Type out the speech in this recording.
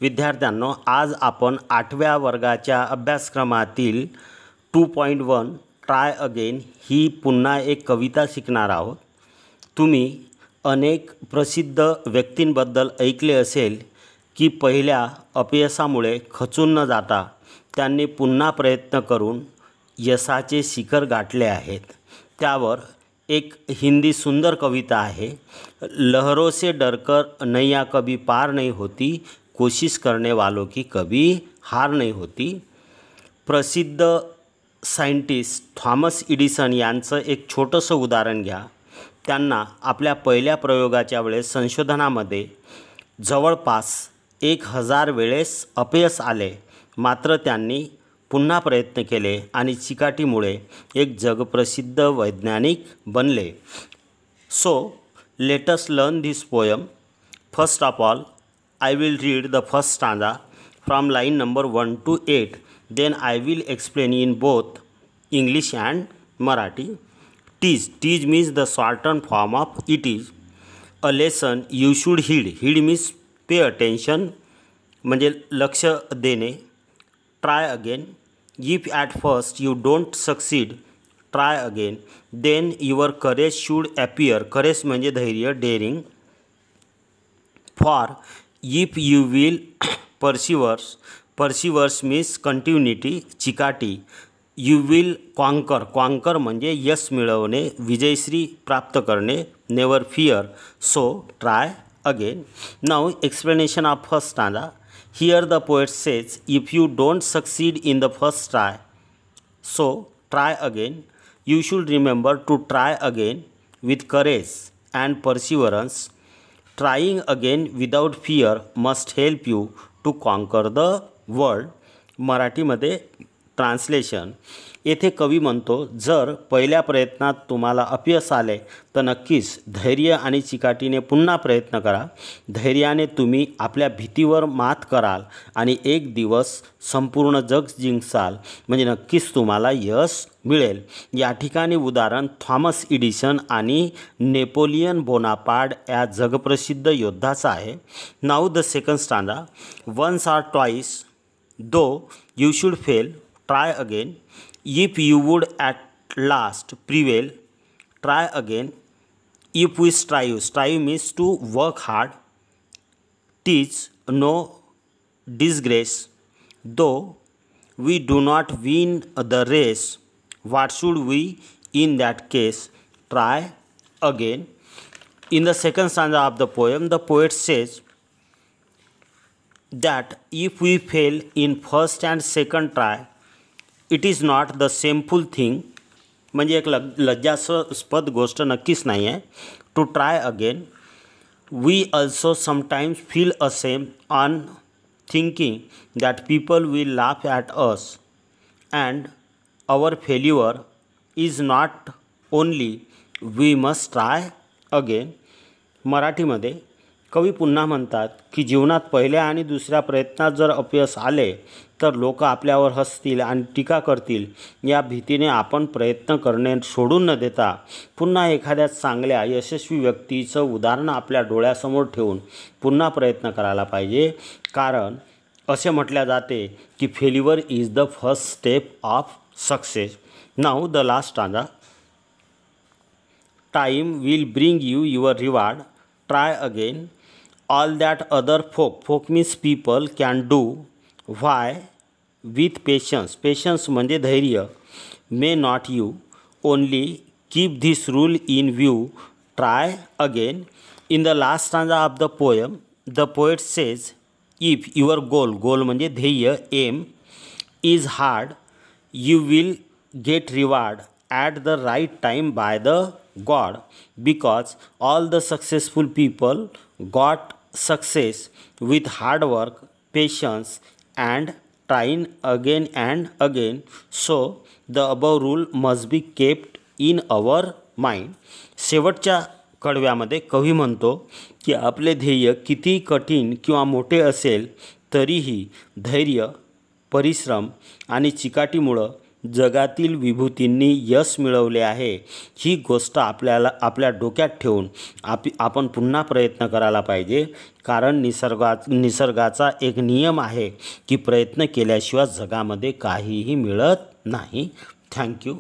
विद्यार्थ्यांनो, आज आपण 8व्या वर्गाच्या अभ्यासक्रमातील 2.1 ट्राय अगेन ही पुन्हा एक कविता शिकणार आहोत। तुम्ही अनेक प्रसिद्ध व्यक्तींबद्दल ऐकले असेल की पहिल्या अपयशामुळे खचून न जाता त्यांनी पुन्हा प्रयत्न करून यशाचे शिखर गाठले आहेत। त्यावर एक हिंदी सुंदर कविता आहे, लहरों से डरकर नैया कभी पार नहीं होती, कोशिश करने वालों की कभी हार नहीं होती। प्रसिद्ध सायंटिस्ट थॉमस एडिसन यांचं एक छोटंसं उदाहरण घ्या। त्यांना आपल्या पहिल्या प्रयोगाच्या वेळेस संशोधनामध्ये जवळपास 1000 वेळेस अपयश आले, मात्र त्यांनी पुन्हा प्रयत्न केले आणि चिकाटीमुळे एक जगप्रसिद्ध वैज्ञानिक बनले। So let us learn this poem. First of all I will read the first stanza from line number 1 to 8. Then I will explain in both English and Marathi. Teach means the shortened form of it is. A lesson you should heed. Heed means pay attention, म्हणजे लक्ष देणे. Try again. If at first you don't succeed, try again. Then your courage should appear. Courage म्हणजे धैर्य, daring. For if you will persevere means continuity, चिकाटी. You will conquer म्हणजे यश मिळवणे, विजयश्री प्राप्त करणे. Never fear. So try again. Now explanation of first stanza. Here the poet says, if you don't succeed in the first try, so try again. You should remember to try again with courage and perseverance. Trying again without fear must help you to conquer the world. मराठीमध्ये translation. येथे कवी म्हणतो, जर पहिल्या प्रयत्नात तुम्हाला अपयश आले तर नक्कीच धैर्य आणि चिकाटीने पुन्हा प्रयत्न करा. धैर्याने तुम्ही आपल्या भीतीवर मात कराल आणि एक दिवस संपूर्ण जग जिंकाल, म्हणजे नक्कीच तुम्हाला यश मिळेल. या ठिकाणी उदाहरण थॉमस एडिसन आणि नेपोलियन बोनापार्ट या जगप्रसिद्ध योद्धाचं आहे. Now the second stanza. Once or twice though you should fail, try again. If you would at last prevail, try again. If we strive means to work hard. Teach no disgrace. Though we do not win the race, what should we in that case? Try again. In the second stanza of the poem, the poet says that if we fail in first and second try, it is not the shameful thing, म्हणजे एक लज्जास्पद गोष्ट नक्कीच नाही आहे. To try again. We also sometimes feel ashamed on thinking that people will laugh at us and our failure is not only. We must try again. मराठीमध्ये कवी पुन्हा म्हणतात की जीवनात पहिल्या आणि दुसऱ्या प्रयत्नात जर अपयश आले तर लोक आपल्यावर हसतील आणि टीका करतील. या भीतीने आपण प्रयत्न करणे सोडून न देता पुन्हा एखाद्या चांगल्या यशस्वी व्यक्तीचं उदाहरण आपल्या डोळ्यासमोर ठेवून पुन्हा प्रयत्न करायला पाहिजे. कारण असे म्हटले जाते की failure is the first step of success. Now the last stanza. Time will bring you your reward, try again. All that other folk means people can do why with patience म्हणजे धैर्य. may not you only keep this rule in view, try again. In the last stanza of the poem, the poet says, if your goal म्हणजे ध्येय, aim is hard, you will get reward at the right time by the God, because all the successful people got success with hard work, patience and trying again and again. So the above rule must be kept in our mind. शेवटच्या कडव्यामध्ये कवी म्हणतो की आपले ध्येय किती कठीण किंवा मोठे असेल तरीही धैर्य, परिश्रम आणि चिकाटीमुळे जगातील विभूतींनी यश मिळवले आहे, ही गोष्ट आपल्या डोक्यात ठेवून आपण पुन्हा प्रयत्न करायला पाहिजे. कारण निसर्गाचा एक नियम आहे की प्रयत्न केल्याशिवाय जगामध्ये काहीही मिळत नाही. थँक्यू.